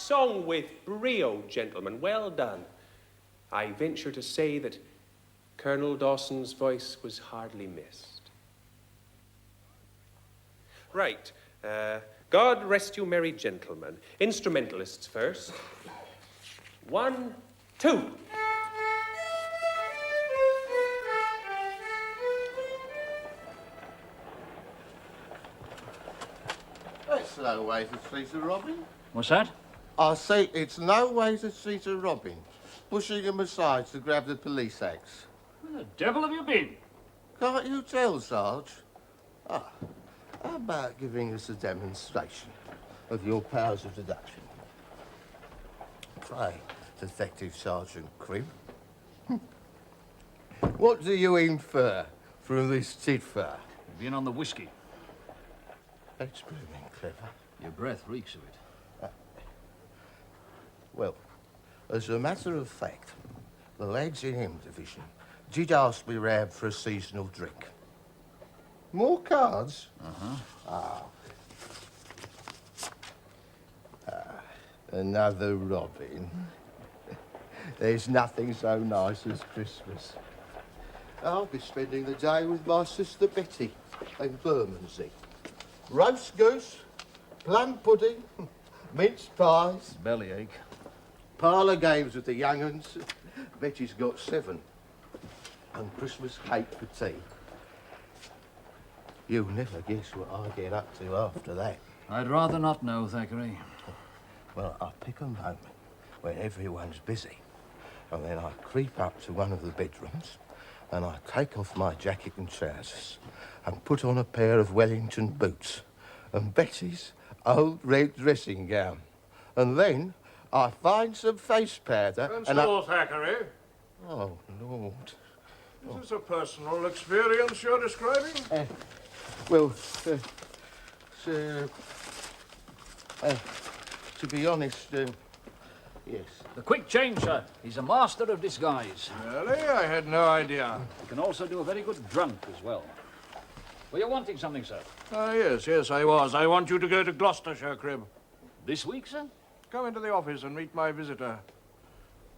Song with brio, gentlemen. Well done. I venture to say that Colonel Dawson's voice was hardly missed. Right. God rest you, merry gentlemen. Instrumentalists first. 1, 2. That's no way to treat a robin. What's that? I say it's no way to treat a robin. Pushing him aside to grab the police axe. Where the devil have you been? Can't you tell, Sarge? How about giving us a demonstration of your powers of deduction? Pray, Detective Sergeant Cribb. What do you infer from this tit-for? You've been on the whiskey. That's blooming clever. Your breath reeks of it. Well, as a matter of fact, the lads in M Division did ask me round for a seasonal drink. More cards? Another robin. There's nothing so nice as Christmas. I'll be spending the day with my sister Betty in Bermondsey. Roast goose, plum pudding, mince pies. Bellyache. Parlour games with the young uns. Betty's got 7. And Christmas cake for tea. You'll never guess what I get up to after that. I'd rather not know, Thackeray. Well, I pick a moment when everyone's busy, and then I creep up to one of the bedrooms, and I take off my jacket and trousers, and put on a pair of Wellington boots, and Betty's old red dressing gown. And then I find some face powder and Thackeray. Oh, Lord. Is this a personal experience you're describing? To be honest, yes. The quick change, sir. He's a master of disguise. Really? I had no idea. He can also do a very good drunk as well. Were you wanting something, sir? Yes, I was. I want you to go to Gloucestershire, Cribb. This week, sir? Come into the office and meet my visitor,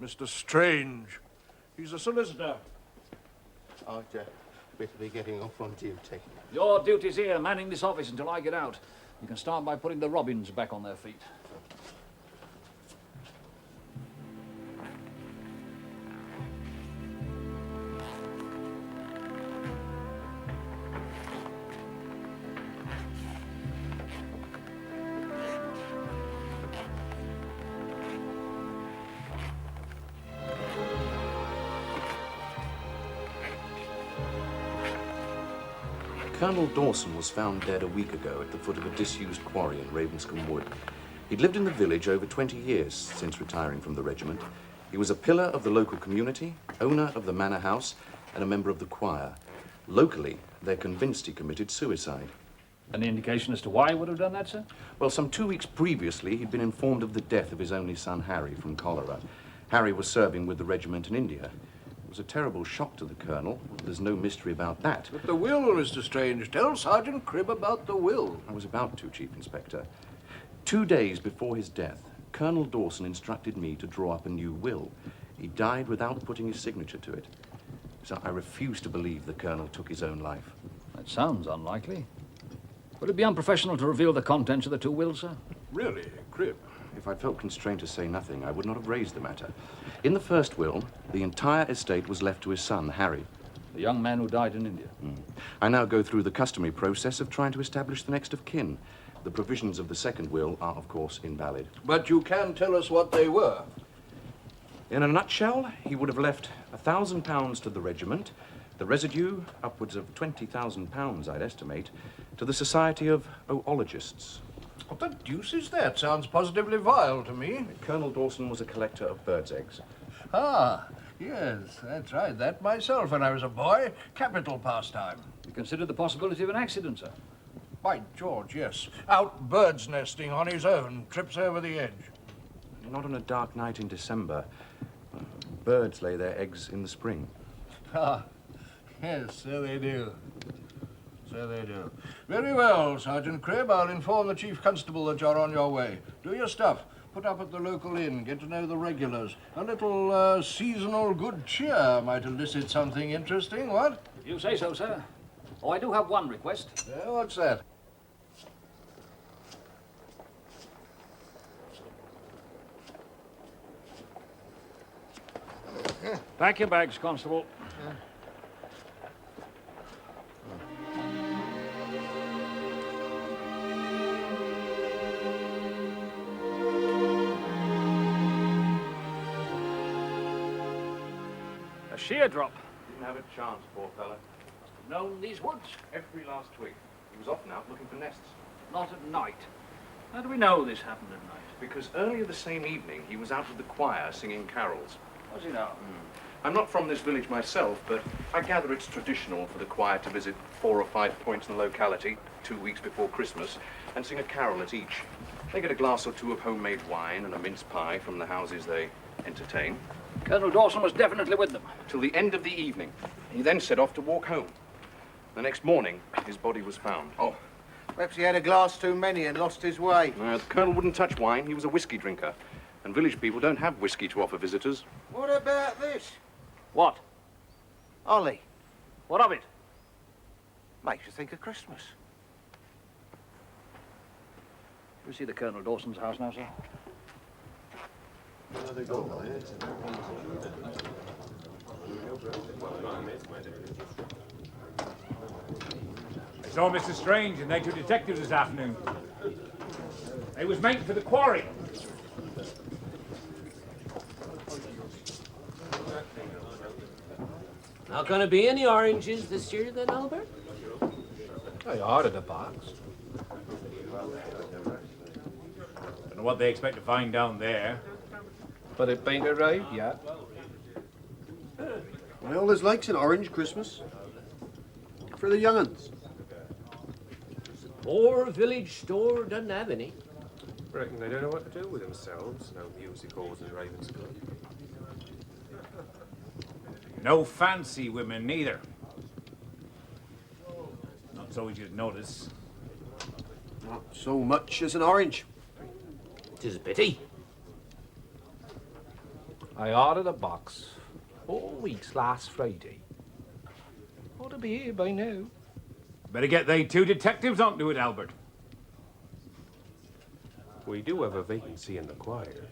Mr. Strange. He's a solicitor. I'd better be getting off on duty. Your duty's here, manning this office until I get out. You can start by putting the robins back on their feet. Colonel Dawson was found dead a week ago at the foot of a disused quarry in Ravenscombe Wood. He'd lived in the village over 20 years since retiring from the regiment. He was a pillar of the local community, owner of the manor house, and a member of the choir. Locally, they're convinced he committed suicide. Any indication as to why he would have done that, sir? Well, some 2 weeks previously, he'd been informed of the death of his only son, Harry, from cholera. Harry was serving with the regiment in India. It was a terrible shock to the colonel. There's no mystery about that. But the will, Mr. Strange. Tell Sergeant Cribb about the will. I was about to, Chief Inspector. 2 days before his death, Colonel Dawson instructed me to draw up a new will. He died without putting his signature to it. So I refuse to believe the colonel took his own life. That sounds unlikely. Would it be unprofessional to reveal the contents of the 2 wills, sir? Really, Cribb? If I'd felt constrained to say nothing, I would not have raised the matter. In the first will, the entire estate was left to his son, Harry. The young man who died in India. I now go through the customary process of trying to establish the next of kin. The provisions of the second will are, of course, invalid. But you can tell us what they were. In a nutshell, he would have left £1,000 to the regiment, the residue, upwards of £20,000, I'd estimate, to the Society of Oologists. What the deuce is that? Sounds positively vile to me. Colonel Dawson was a collector of birds' eggs. Ah, yes, I tried that myself when I was a boy. Capital pastime. You consider the possibility of an accident, sir? By George, yes. Out bird's nesting on his own, trips over the edge. Not on a dark night in December. Birds lay their eggs in the spring. Ah, yes, so they do. So they do. Very well, Sergeant Cribb. I'll inform the Chief Constable that you're on your way. Do your stuff. Put up at the local inn, get to know the regulars. A little seasonal good cheer might elicit something interesting, what? You say so, sir. Oh, I do have one request. What's that? Pack your bags, Constable. A sheer drop. Didn't have a chance, poor fella. Known these woods? Every last twig. He was often out looking for nests. Not at night. How do we know this happened at night? Because earlier the same evening, he was out with the choir singing carols. Was he now? I'm not from this village myself, but I gather it's traditional for the choir to visit 4 or 5 points in the locality 2 weeks before Christmas and sing a carol at each. They get a glass or two of homemade wine and a mince pie from the houses they entertain. Colonel Dawson was definitely with them. Till the end of the evening. He then set off to walk home. The next morning, his body was found. Oh, perhaps he had a glass too many and lost his way. The colonel wouldn't touch wine. He was a whiskey drinker. And village people don't have whiskey to offer visitors. What about this? What? Ollie, What of it? makes you think of Christmas. You see the Colonel Dawson's house now, sir? I saw Mr. Strange and they two detectives this afternoon. They was making for the quarry. Not gonna be any oranges this year then, Albert? I ordered a box. Don't know what they expect to find down there. But it ain't arrived yet. I always likes an orange Christmas. For the young'uns. Poor village store doesn't have any. Reckon they don't know what to do with themselves. No music halls in Ravenscroft. No fancy women neither. Not so you'd notice. Not so much as an orange. 'Tis a pity. I ordered a box 4 weeks last Friday. Ought to be here by now. Better get they two detectives onto it, Albert. We do have a vacancy in the choir.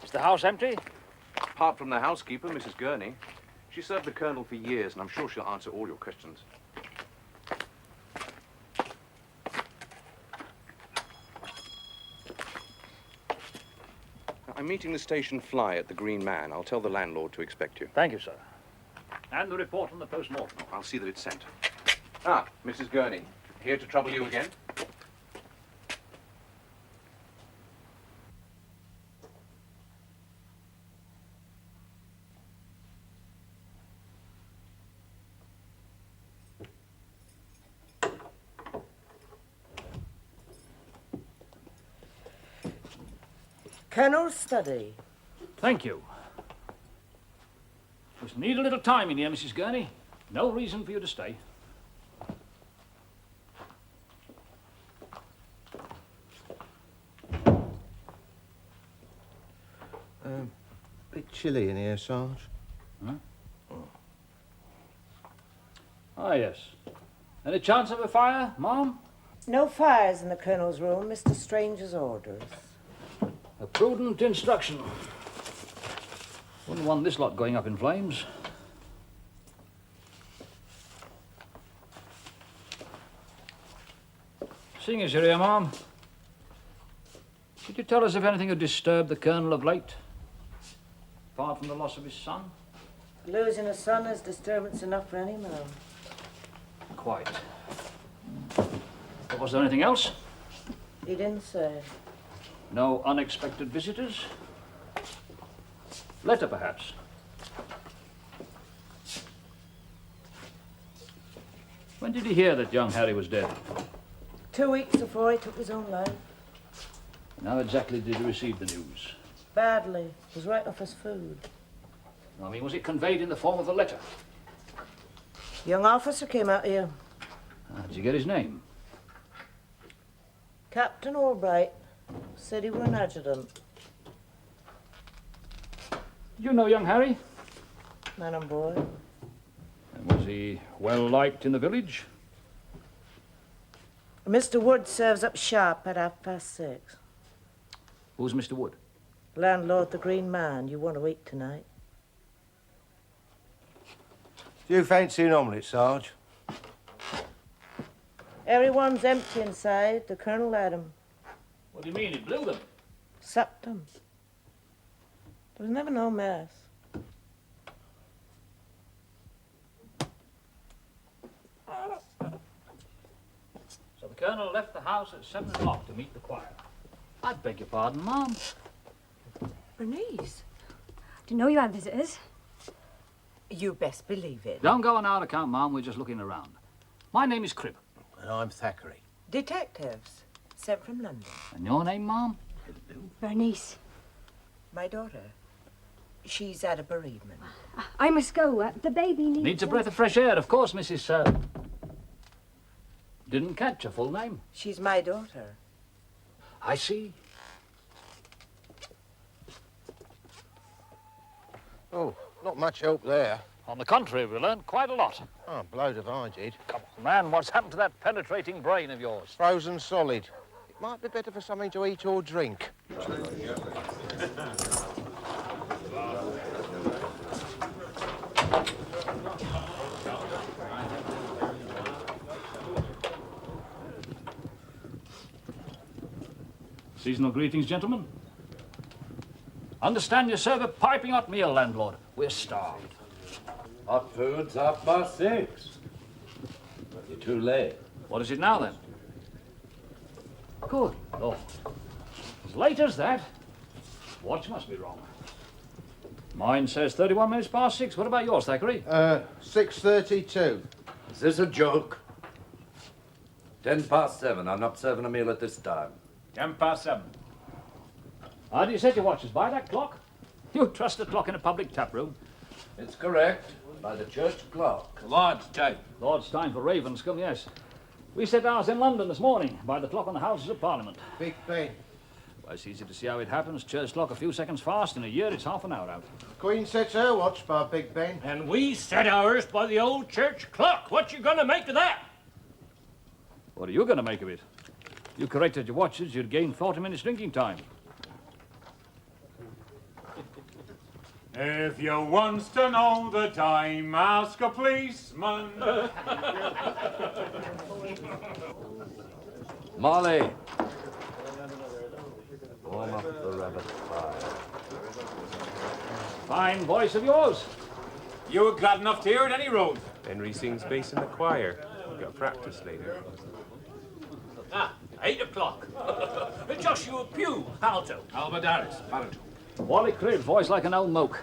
Is the house empty? Apart from the housekeeper, Mrs. Gurney. She served the colonel for years, and I'm sure she'll answer all your questions. I'm meeting the station fly at the Green Man. I'll tell the landlord to expect you. Thank you, sir. And the report on the post-mortem. I'll see that it's sent. Ah, Mrs. Gurney. Here to trouble you again? Colonel's study. Thank you. Just need a little time in here, Mrs. Gurney. No reason for you to stay. Bit chilly in here, Sarge. Huh? Ah, yes. Any chance of a fire, Ma'am? No fires in the Colonel's room, Mr. Strange's orders. A prudent instruction. Wouldn't want this lot going up in flames. Seeing as you're here, Ma'am, could you tell us if anything had disturbed the Colonel of late? Apart from the loss of his son? Losing a son is disturbance enough for any man. Quite. But was there anything else? He didn't say. No unexpected visitors? Letter, perhaps? When did he hear that young Harry was dead? 2 weeks before he took his own life. And how exactly did he receive the news? Badly. It was right off his food. I mean, was it conveyed in the form of a letter? A young officer came out here. Did you get his name? Captain Albright. Said he were an adjutant. You know young Harry? Man and boy. And was he well liked in the village? Mr. Wood serves up sharp at 6:30. Who's Mr. Wood? Landlord, the Green Man. You want to eat tonight? Do you fancy an omelette, Sarge? Everyone's empty inside. The Colonel had 'em. What do you mean, he blew them? Sucked 'em. There was never no mess. So the Colonel left the house at 7 o'clock to meet the choir. I beg your pardon, Ma'am. Bernice, didn't know you had visitors. You best believe it. Don't go on our account, Ma'am. We're just looking around. My name is Cribb. And I'm Thackeray. Detectives. Sent from London. And your name, Ma'am? Bernice, My daughter. She's at a bereavement. I must go. The baby Needs a breath of fresh air, of course, Mrs. Didn't catch her full name. She's my daughter. I see. Oh, not much help there. On the contrary, we learned quite a lot. Oh, blowed if I did. Come on, man, what's happened to that penetrating brain of yours? Frozen solid. It might be better for something to eat or drink. Seasonal greetings, gentlemen. Understand you serve a piping hot meal, landlord. We're starved. Hot food's 6:30. You're too late. What is it now, then? Good Lord. As late as that? Watch must be wrong. Mine says 31 minutes past 6. What about yours, Thackeray? 6:32. Is this a joke? 7:10. I'm not serving a meal at this time. 7:10. How do you set your watches? By that clock? You trust a clock in a public tap room? It's correct. By the church clock. Lord's time. Lord's time for Ravenscombe, yes. We set ours in London this morning by the clock on the Houses of Parliament. Big Ben. Well, it's easy to see how it happens. Church clock a few seconds fast. In a year, it's half an hour out. Queen sets her watch by Big Ben. And we set ours by the old church clock. What you gonna make of that? What are you going to make of it? You corrected your watches, you'd gain 40 minutes drinking time. If you wants to know the time, ask a policeman. Molly. Warm up the rabbit pie. Fine voice of yours. You were glad enough to hear it any road. Henry sings bass in the choir. We've got practice later. 8 o'clock. Joshua Pugh, alto. Albert Harris, baritone. Wally Cribb, voice like an old moke.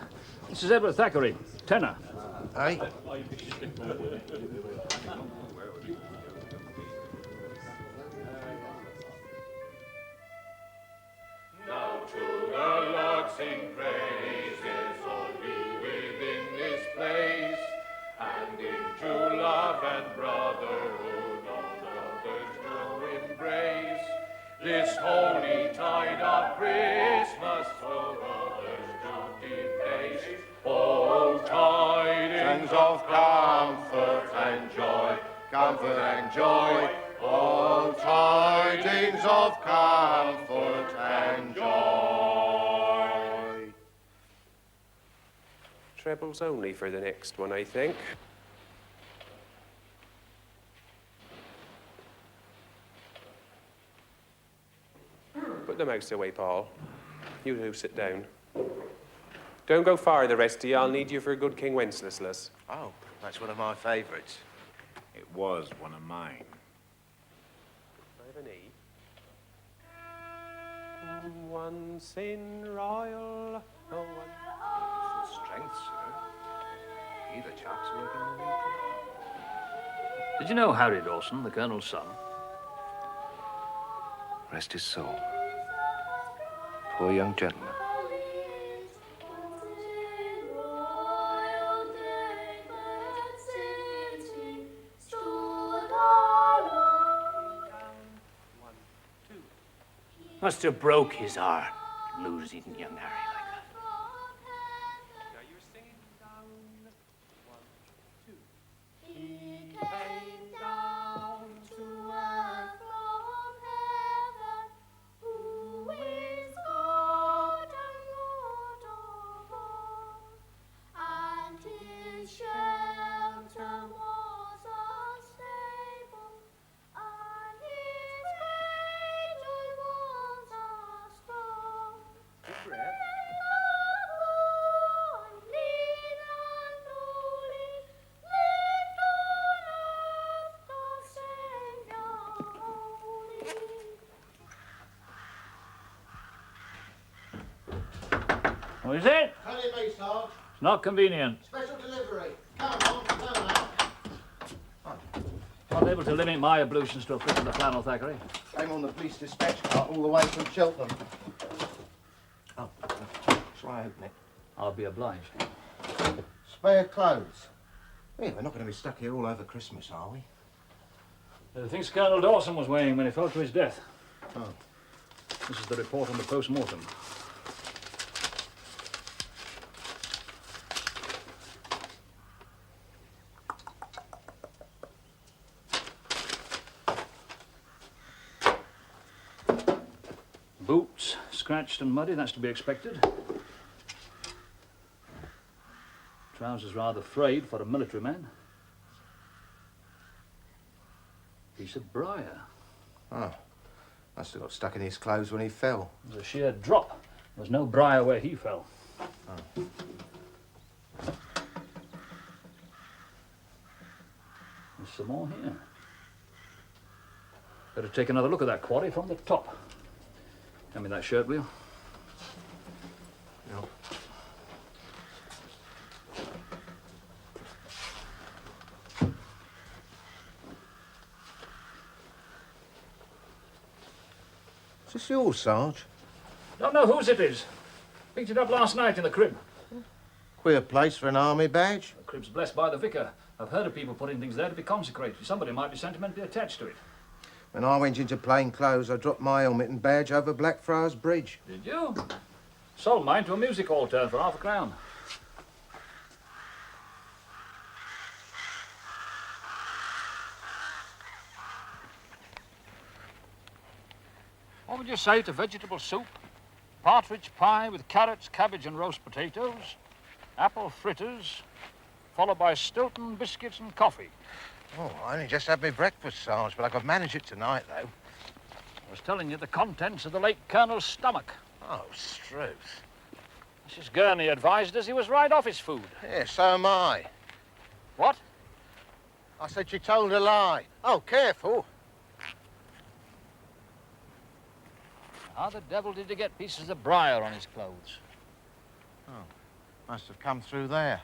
This is Edward Thackeray, tenor. Hey? Now to the Lord sing praises, all be within this place, and in true love and brotherhood all others to embrace. This holy tide of Christmas for others to deface. Oh, tidings of comfort and joy, comfort and joy. Oh, tidings of comfort and joy. Trebles only for the next one, I think. Put the mouse away, Paul. You two sit down. Don't go far, the rest of you. I'll need you for a good King Wenceslas. Oh, that's one of my favourites. It was one of mine. I have an E. Once in royal, no one. Strength, sir. Either chap's working on the Did you know Harry Dawson, the Colonel's son? Rest his soul. Poor young gentleman. Must have broke his heart, losing young Harry like that. Now you're singing. One, two. He came down to earth from heaven, who is God and Lord of all, and his shelter was a stable, and his cradle was a strong. Good breath. What is it? Tell me, Sarge. It's not convenient. Special delivery. Come on, come on. Not able to limit my ablutions to a flick of the flannel, Thackeray. Came on the police dispatch cart all the way from Cheltenham. Oh, try open it. I'll be obliged. Spare clothes. Yeah, we're not going to be stuck here all over Christmas, are we? The things Colonel Dawson was wearing when he fell to his death. Oh. This is the report on the post-mortem. Boots, scratched and muddy, that's to be expected. Trousers rather frayed for a military man. Piece of briar. Oh. Must have got stuck in his clothes when he fell. It was a sheer drop. There was no briar where he fell. Oh. There's some more here. Better take another look at that quarry from the top. Hand me that shirt, will you? Yeah. Is this yours, Sarge? Don't know whose it is. Picked it up last night in the Cribb. Queer place for an army badge. The Cribb's blessed by the vicar. I've heard of people putting things there to be consecrated. Somebody might be sentimentally attached to it. When I went into plain clothes, I dropped my helmet and badge over Blackfriars Bridge. Did you? Sold mine to a music hall turn for £half. What would you say to vegetable soup? Partridge pie with carrots, cabbage and roast potatoes, apple fritters, followed by Stilton biscuits and coffee. Oh, I only just had my breakfast, Sarge, but I could manage it tonight, though. I was telling you the contents of the late Colonel's stomach. Oh, Struth. Mrs. Gurney advised us he was right off his food. Yeah, so am I. What? I said you told a lie. Oh, careful. How the devil did he get pieces of briar on his clothes? Oh, must have come through there.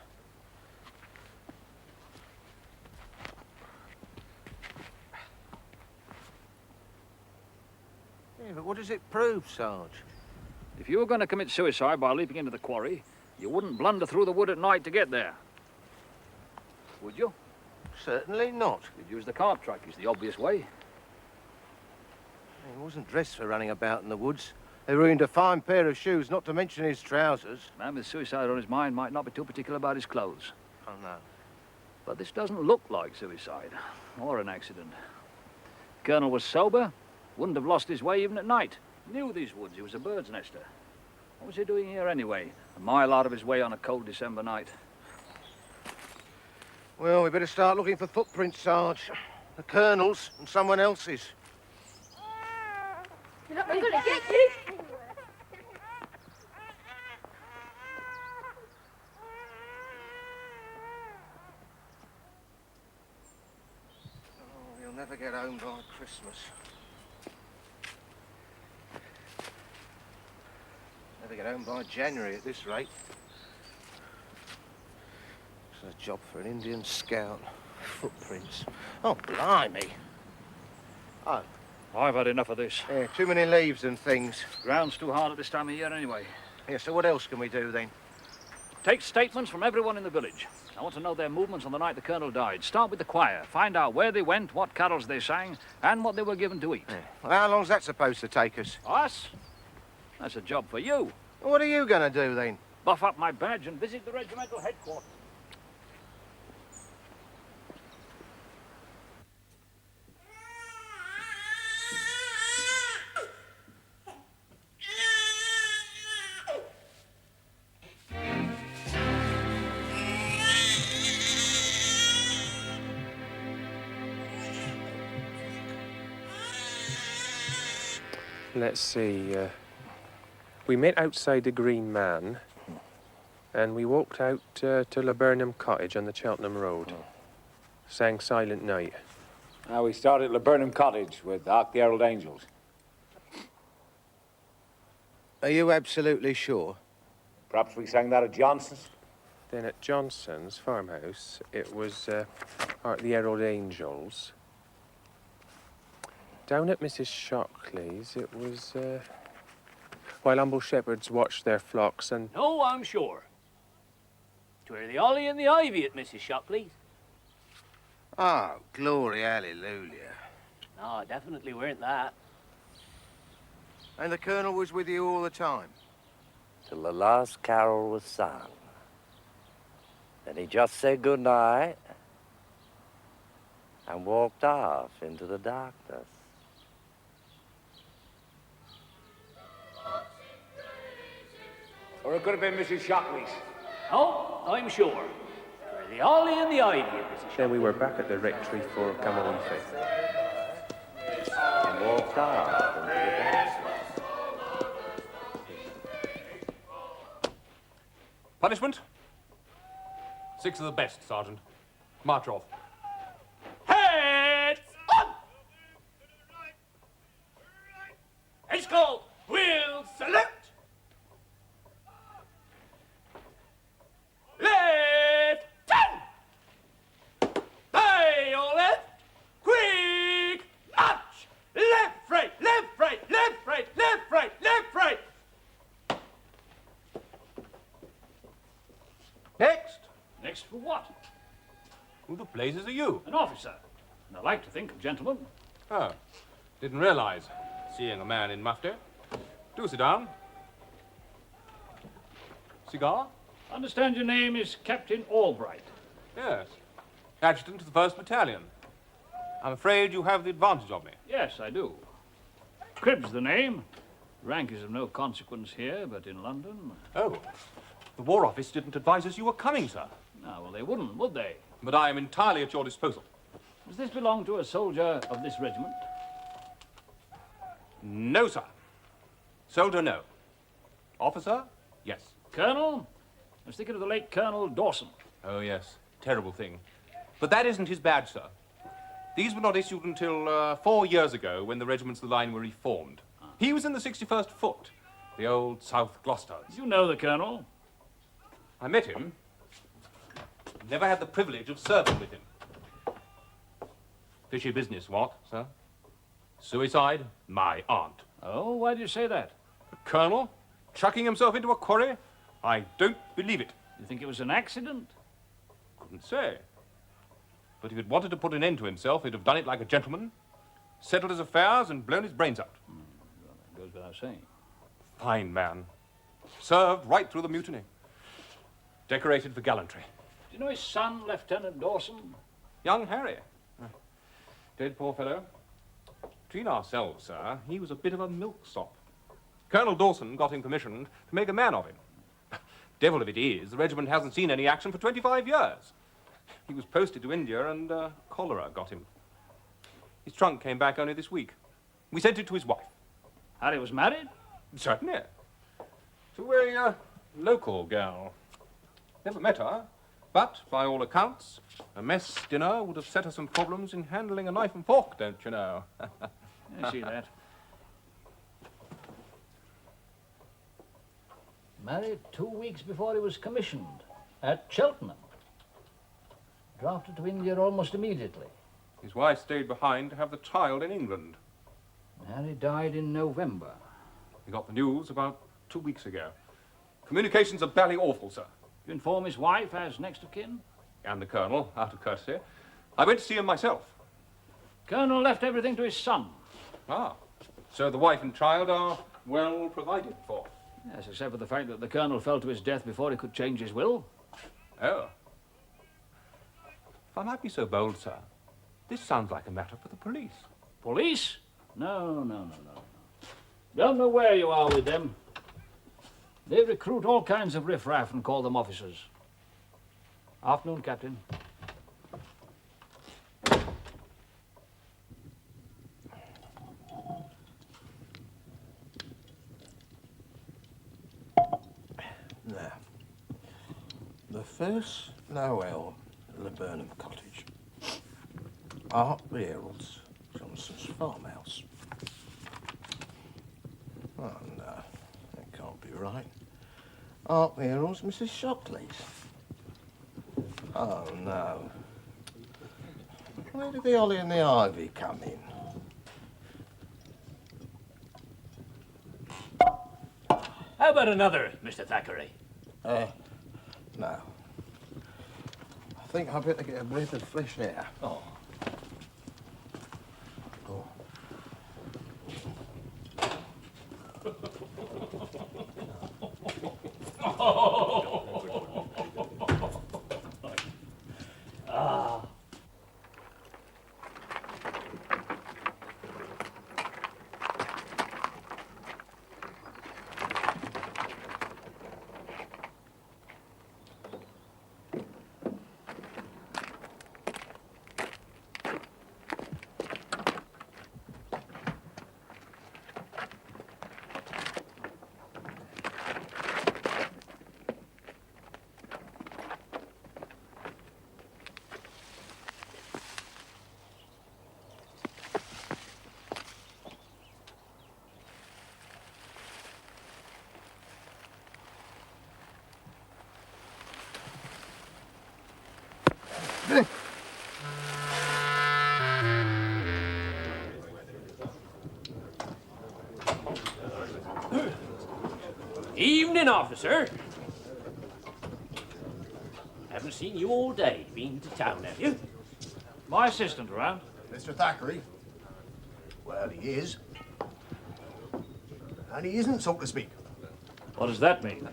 Yeah, but what does it prove, Sarge? If you were going to commit suicide by leaping into the quarry, you wouldn't blunder through the wood at night to get there. Would you? Certainly not. You'd use the cart track, is the obvious way. He wasn't dressed for running about in the woods. They ruined a fine pair of shoes, not to mention his trousers. A man with suicide on his mind might not be too particular about his clothes. Oh, no. But this doesn't look like suicide, or an accident. The Colonel was sober, wouldn't have lost his way even at night. Knew these woods, he was a bird's nester. What was he doing here anyway? A mile out of his way on a cold December night. Well, we better start looking for footprints, Sarge. The Colonel's and someone else's. You're not going to get you. Oh, you'll never get home by Christmas. Never get home by January at this rate. It's a job for an Indian scout. Footprints. Oh, blimey. Oh, I've had enough of this. yeah, too many leaves and things. Ground's too hard at this time of year anyway. Yeah, so what else can we do then? Take statements from everyone in the village. I want to know their movements on the night the Colonel died. Start with the choir. Find out where they went, what carols they sang, and what they were given to eat. Yeah. Well, how long's that supposed to take us? Us? That's a job for you. What are you going to do then? Buff up my badge and visit the regimental headquarters. Let's see. We met outside the Green Man, and we walked out to Laburnum Cottage on the Cheltenham Road. Sang Silent Night. We started at Laburnum Cottage with Hark the Herald Angels. Are you absolutely sure? Perhaps we sang that at Johnson's. Then at Johnson's farmhouse, it was Hark the Herald Angels. Down at Mrs. Shockley's, it was while humble shepherds watched their flocks and... No, I'm sure. 'Twere the holly and the ivy at Mrs. Shockley's. Oh, glory, hallelujah. No, definitely weren't that. And the Colonel was with you all the time? Till the last carol was sung. Then he just said good night and walked off into the darkness. Or it could have been Mrs. Shockley's. No, I'm sure. 'Twere the holly and the ivy at Mrs. Shockley's. Then we were back at the rectory for Camolife. And walked off into the darkness. Punishment? 6 of the best, Sergeant. March off. Heads on! Heads called. We'll select. Left 10. They all left. Quick march. Left, right, left, right, left, right, left, right, left, right. Next. Next for what? Who the blazes are you? An officer. And I like to think of gentlemen. Oh, didn't realize. Seeing a man in mufti. Do sit down. Cigar? Understand your name is Captain Albright. Yes. Adjutant to the 1st Battalion. I'm afraid you have the advantage of me. Yes, I do. Cribb's the name. Rank is of no consequence here, but in London... Oh. The War Office didn't advise us you were coming, sir. Ah, well, they wouldn't, would they? But I am entirely at your disposal. Does this belong to a soldier of this regiment? No, sir. Soldier, no. Officer? Yes. Colonel? I was thinking of the late Colonel Dawson. Oh, yes. Terrible thing. But that isn't his badge, sir. These were not issued until 4 years ago when the regiments of the line were reformed. He was in the 61st Foot, the old South Gloucesters. You know the Colonel? I met him. Never had the privilege of serving with him. Fishy business, what, sir? Suicide? My aunt. Oh, why do you say that? The Colonel? Chucking himself into a quarry? I don't believe it. You think it was an accident? Couldn't say. But if he'd wanted to put an end to himself, he'd have done it like a gentleman, settled his affairs and blown his brains out. Goes without saying. Fine man. Served right through the mutiny. Decorated for gallantry. Do you know his son, Lieutenant Dawson? Young Harry. Dead poor fellow. Between ourselves, sir, he was a bit of a milksop. Colonel Dawson got him commissioned to make a man of him. Devil of it is, the regiment hasn't seen any action for 25 years. He was posted to India and cholera got him. His trunk came back only this week. We sent it to his wife. Harry was married? Certainly. To a local girl. Never met her, but by all accounts, a mess dinner would have set her some problems in handling a knife and fork, don't you know? I see that. Married 2 weeks before he was commissioned at Cheltenham. Drafted to India almost immediately. His wife stayed behind to have the child in England. Harry died in November. We got the news about 2 weeks ago. Communications are bally awful, sir. You inform his wife as next of kin? And the Colonel, out of courtesy. I went to see him myself. Colonel left everything to his son. Ah, so the wife and child are well provided for. Yes, except for the fact that the Colonel fell to his death before he could change his will. Oh. If I might be so bold, sir, this sounds like a matter for the police. Police? No. Don't know where you are with them. They recruit all kinds of riffraff and call them officers. Afternoon, Captain. Now, the first Noel at Laburnum Cottage. Art the Herald's Johnson's farmhouse. Oh, no, that can't be right. Art the Herald's Mrs. Shockley's. Oh, no. Where did the holly and the ivy come in? How about another, Mr. Thackeray? No. I think I better get a breath of fresh air. Oh. Evening, officer. Haven't seen you all day. Been to town, have you? My assistant around. Mr. Thackeray? Well, he is. And he isn't, so to speak. What does that mean?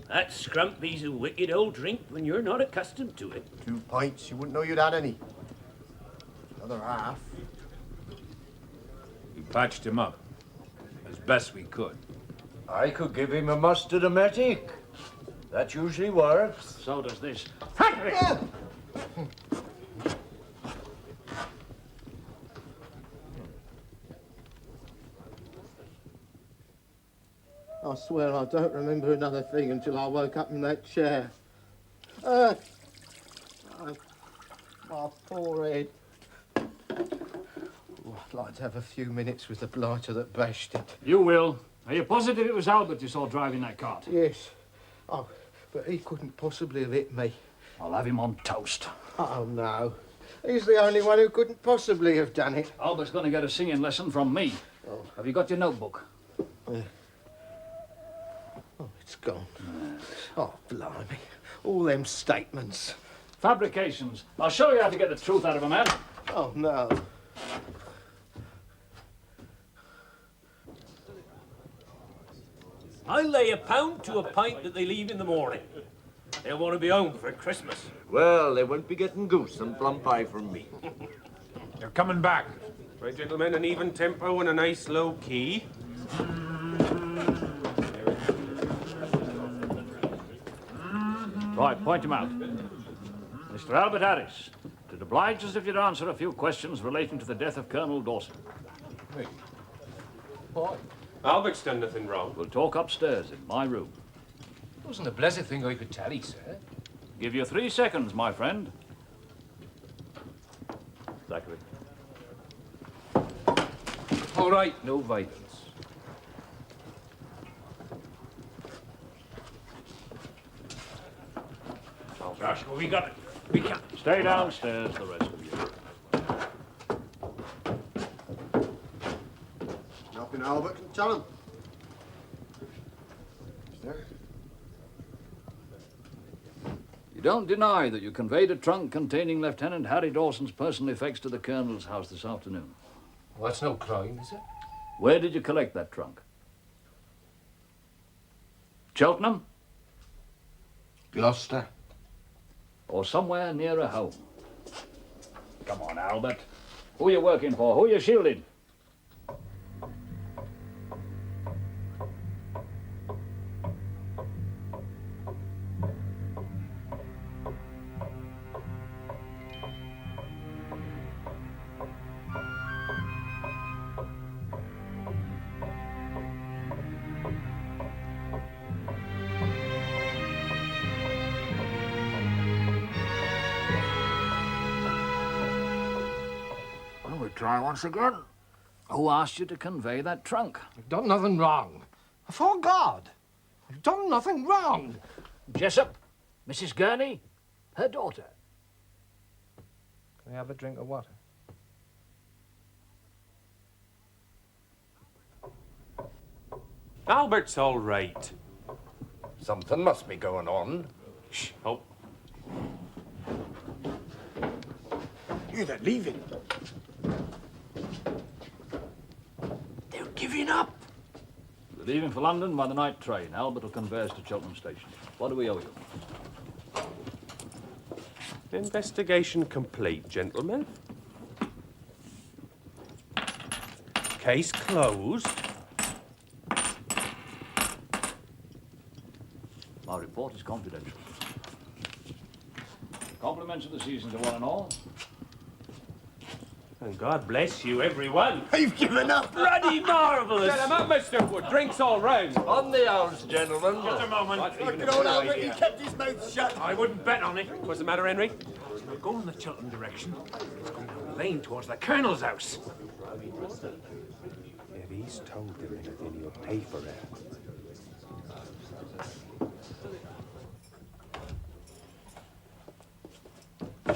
That scrumpy's a wicked old drink when you're not accustomed to it. 2 pints, you wouldn't know you'd had any. Another half. We patched him up as best we could. I could give him a mustard emetic. That usually works. So does this. I swear I don't remember another thing until I woke up in that chair. My forehead. Oh, I'd like to have a few minutes with the blighter that bashed it. You will. Are you positive it was Albert you saw driving that cart? Yes. Oh, but he couldn't possibly have hit me. I'll have him on toast. Oh, no. He's the only one who couldn't possibly have done it. Albert's going to get a singing lesson from me. Oh. Have you got your notebook? Oh, it's gone. Oh, blimey. All them statements. Fabrications. I'll show you how to get the truth out of a man. Oh, no. I'll lay £1 to a pint that they leave in the morning. They'll want to be home for Christmas. Well, they won't be getting goose and plum pie from me. They're coming back. Right, gentlemen, an even tempo and a nice low key. Right, point him out. Mr. Albert Harris, it'd oblige us if you'd answer a few questions relating to the death of Colonel Dawson. Me? What? Albert's done nothing wrong. We'll talk upstairs in my room. It wasn't a blessed thing I could tell you, sir. Give you 3 seconds, my friend. Thackeray. All right, no violence. Oh, gosh, well, we got it. We can't. Stay downstairs, the rest of you. Helping Albert can tell him. You don't deny that you conveyed a trunk containing Lieutenant Harry Dawson's personal effects to the Colonel's house this afternoon. Well, that's no crime, is it? Where did you collect that trunk? Cheltenham? Gloucester. Or somewhere nearer home? Come on, Albert. Who are you working for? Who are you shielding? We try once again. Who asked you to convey that trunk? I've done nothing wrong. Before God, I've done nothing wrong. Jessup, Mrs. Gurney, her daughter. Can we have a drink of water? Albert's all right. Something must be going on. Shh. Oh. Yeah, they're leaving. They're giving up. We're leaving for London by the night train. Albert will convey us to Cheltenham Station. What do we owe you? Investigation complete, gentlemen. Case closed. My report is confidential. Compliments of the season to one and all. And God bless you, everyone. You've given up. Bloody marvellous. Set him up, Mr. Wood. Drinks all round. On the house, gentlemen. Just a moment. Look at old Albert, he kept his mouth shut. I wouldn't bet on it. What's the matter, Henry? We're going the Chiltern direction. It's going down the lane towards the Colonel's house. If he's told him anything, he'll pay for it.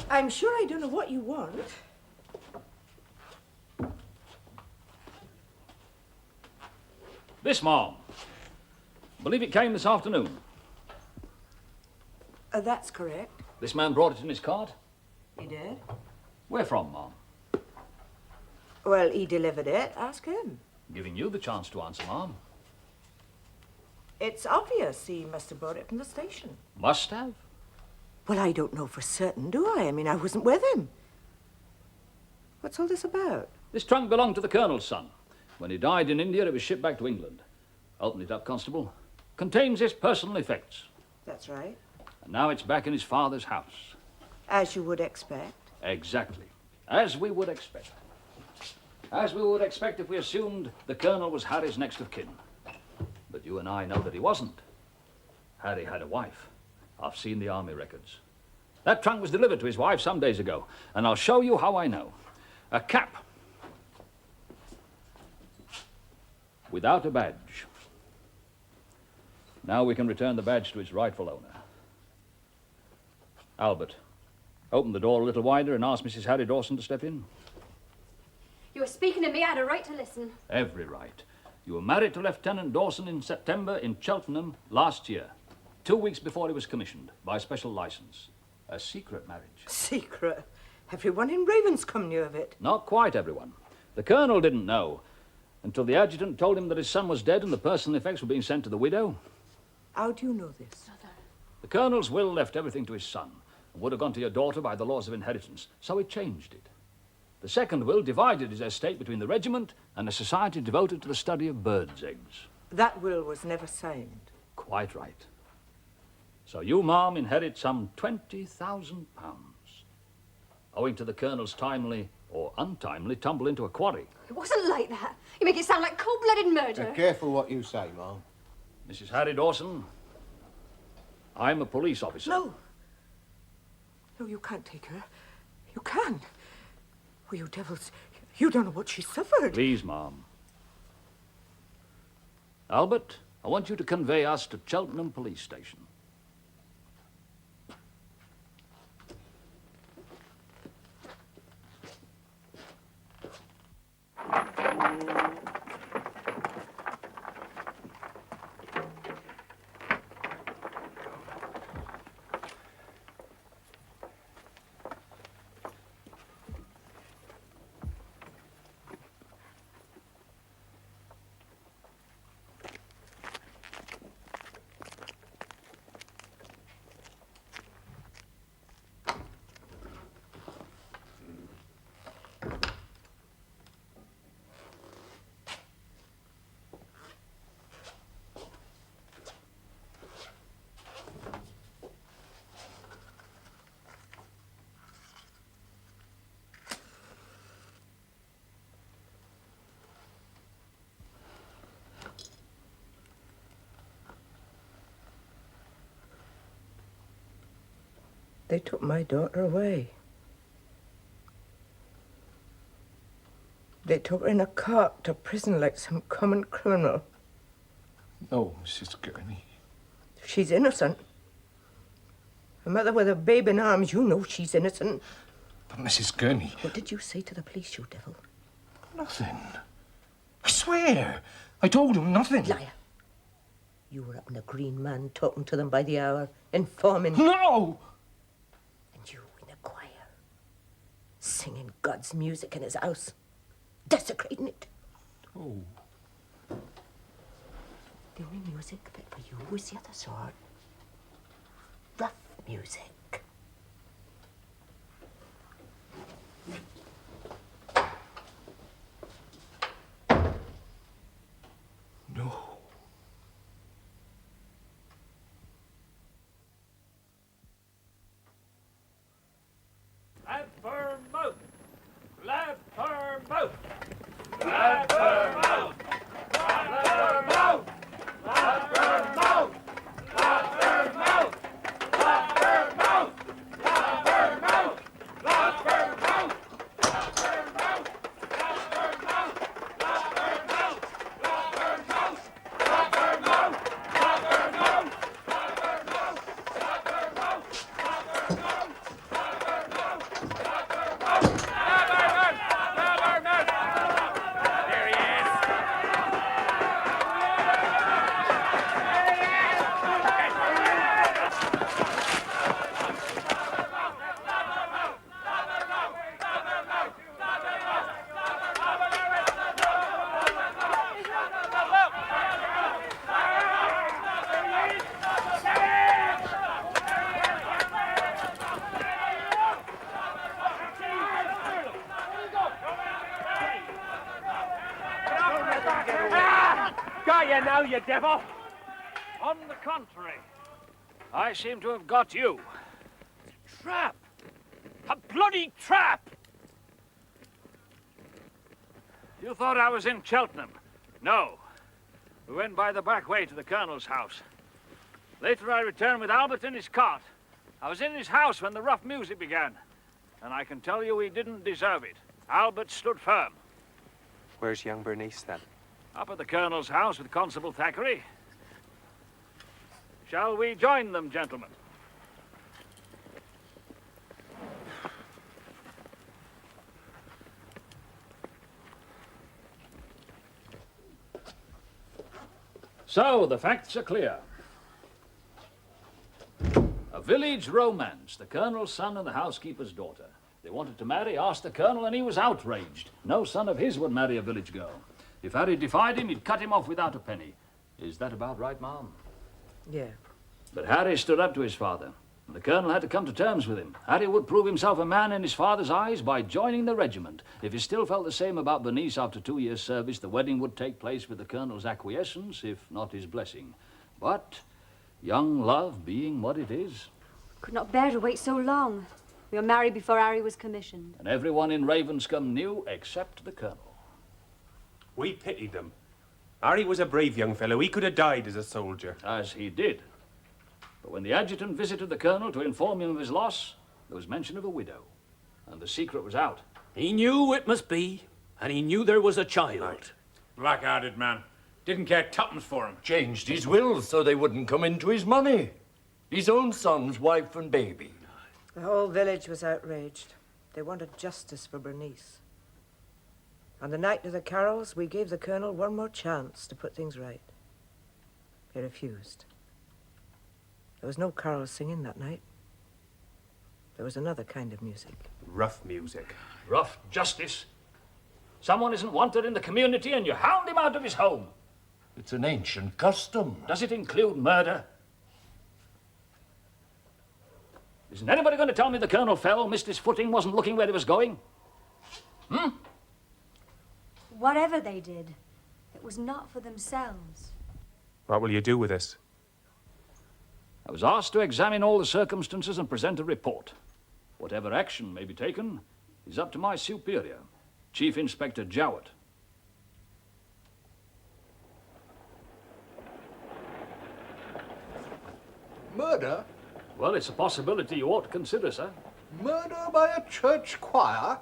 I'm sure I don't know what you want. This, Mom. Believe it came this afternoon. That's correct. This man brought it in his cart? He did. Where from, Mom? Well, he delivered it. Ask him. Giving you the chance to answer, Mom. It's obvious he must have brought it from the station. Must have? Well, I don't know for certain, do I? I mean, I wasn't with him. What's all this about? This trunk belonged to the Colonel's son. When he died in India, it was shipped back to England. Open it up, Constable. Contains his personal effects. That's right. And now it's back in his father's house. As you would expect. Exactly. As we would expect. As we would expect if we assumed the Colonel was Harry's next of kin. But you and I know that he wasn't. Harry had a wife. I've seen the army records. That trunk was delivered to his wife some days ago, and I'll show you how I know. A cap. Without a badge. Now we can return the badge to its rightful owner. Albert, open the door a little wider and ask Mrs. Harry Dawson to step in. You were speaking to me. I had a right to listen. Every right. You were married to Lieutenant Dawson in September in Cheltenham last year. 2 weeks before he was commissioned, by special license. A secret marriage. Secret? Everyone in Ravenscombe knew of it. Not quite everyone. The Colonel didn't know until the adjutant told him that his son was dead and the personal effects were being sent to the widow. How do you know this? The Colonel's will left everything to his son and would have gone to your daughter by the laws of inheritance, so he changed it. The second will divided his estate between the regiment and a society devoted to the study of birds' eggs. That will was never signed. Quite right. So you, Ma'am, inherit some £20,000, owing to the Colonel's timely or untimely tumble into a quarry. It wasn't like that. You make it sound like cold-blooded murder. Careful what you say, Ma'am. Mrs. Harry Dawson, I'm a police officer. No. No, you can't take her. You can't. Oh, you devils. You don't know what she suffered. Please, Ma'am. Albert, I want you to convey us to Cheltenham Police Station. They took my daughter away. They took her in a cart to prison like some common criminal. No, Mrs. Gurney. She's innocent. A mother with a babe in arms, you know she's innocent. But Mrs. Gurney... What did you say to the police, you devil? Nothing. I swear. I told him nothing. Liar. You were up in the Green Man talking to them by the hour, informing... No! And you in a choir, singing God's music in his house, desecrating it. Oh. The only music fit for you was the other sort. Rough music. No. Left her mouth. Left her mouth. Left her mouth. Left her mouth. Left her mouth. Left her mouth. Left her mouth. Left her mouth. Left her mouth. Left her mouth. Left her mouth. Left her mouth. Left her mouth. Left her mouth. Left her mouth. Left her mouth. Left her mouth. Left her mouth. Got you now, you devil! On the contrary, I seem to have got you. Trap! A bloody trap! You thought I was in Cheltenham. No. We went by the back way to the Colonel's house. Later I returned with Albert in his cart. I was in his house when the rough music began. And I can tell you he didn't deserve it. Albert stood firm. Where's young Bernice, then? Up at the Colonel's house with Constable Thackeray. Shall we join them, gentlemen? So, the facts are clear. A village romance, the Colonel's son and the housekeeper's daughter. They wanted to marry, asked the Colonel, and he was outraged. No son of his would marry a village girl. If Harry defied him, he'd cut him off without a penny. Is that about right, Ma'am? Yeah. But Harry stood up to his father. The Colonel had to come to terms with him. Harry would prove himself a man in his father's eyes by joining the regiment. If he still felt the same about Bernice after 2 years' service, the wedding would take place with the Colonel's acquiescence, if not his blessing. But young love being what it is... Could not bear to wait so long. We were married before Harry was commissioned. And everyone in Ravenscombe knew except the Colonel. We pitied them. Harry was a brave young fellow. He could have died as a soldier. As he did. But when the adjutant visited the Colonel to inform him of his loss, there was mention of a widow. And the secret was out. He knew it must be, and he knew there was a child. Right. Black-hearted man. Didn't care tuppence for him. Changed his will so they wouldn't come into his money. His own son's wife and baby. The whole village was outraged. They wanted justice for Bernice. On the night of the carols, we gave the Colonel one more chance to put things right. He refused. There was no carol singing that night. There was another kind of music. Rough music. Rough justice. Someone isn't wanted in the community and you hound him out of his home. It's an ancient custom. Does it include murder? Isn't anybody going to tell me the Colonel fell, missed his footing, wasn't looking where he was going? Whatever they did, it was not for themselves. What will you do with this? I was asked to examine all the circumstances and present a report. Whatever action may be taken is up to my superior, Chief Inspector Jowett. Murder? Well, it's a possibility you ought to consider, sir. Murder by a church choir?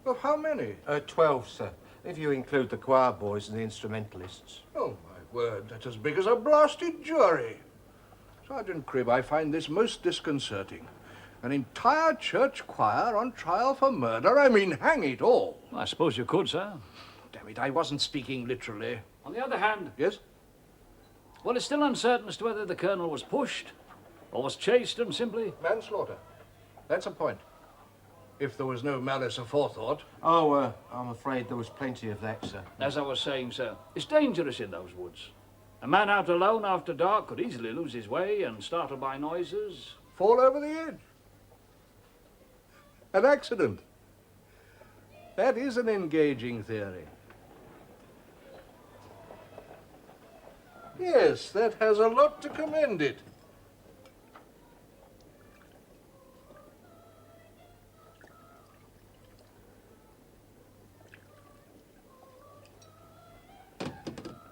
Of how many? 12, sir, if you include the choir boys and the instrumentalists. Oh, my word, that's as big as a blasted jury. Sergeant Cribb, I find this most disconcerting. An entire church choir on trial for murder? I mean, hang it all. I suppose you could, sir. Damn it, I wasn't speaking literally. On the other hand... Yes? Well, it's still uncertain as to whether the Colonel was pushed or was chased and simply... Manslaughter. That's a point. If there was no malice aforethought. Oh, I'm afraid there was plenty of that, sir. As I was saying, sir, it's dangerous in those woods. A man out alone after dark could easily lose his way and, startled by noises... Fall over the edge. An accident. That is an engaging theory. Yes, that has a lot to commend it.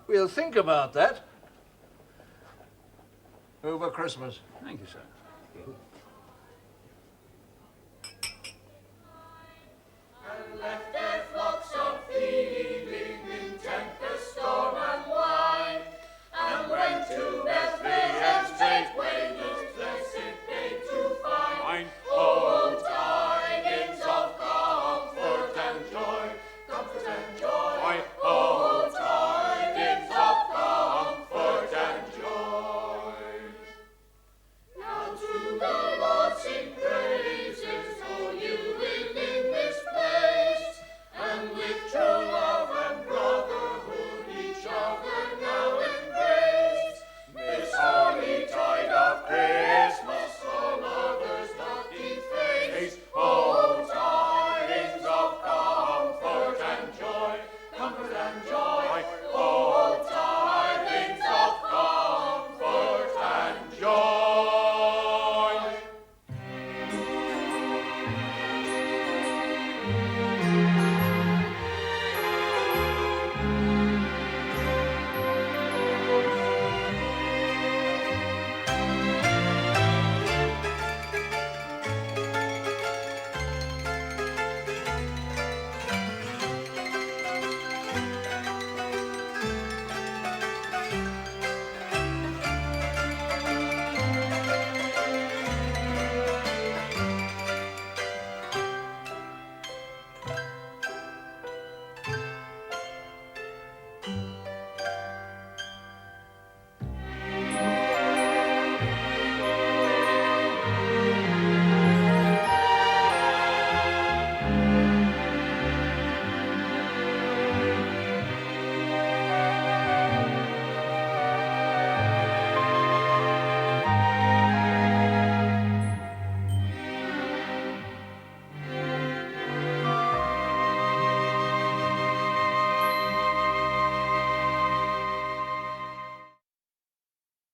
We'll think about that over Christmas. Thank you, sir.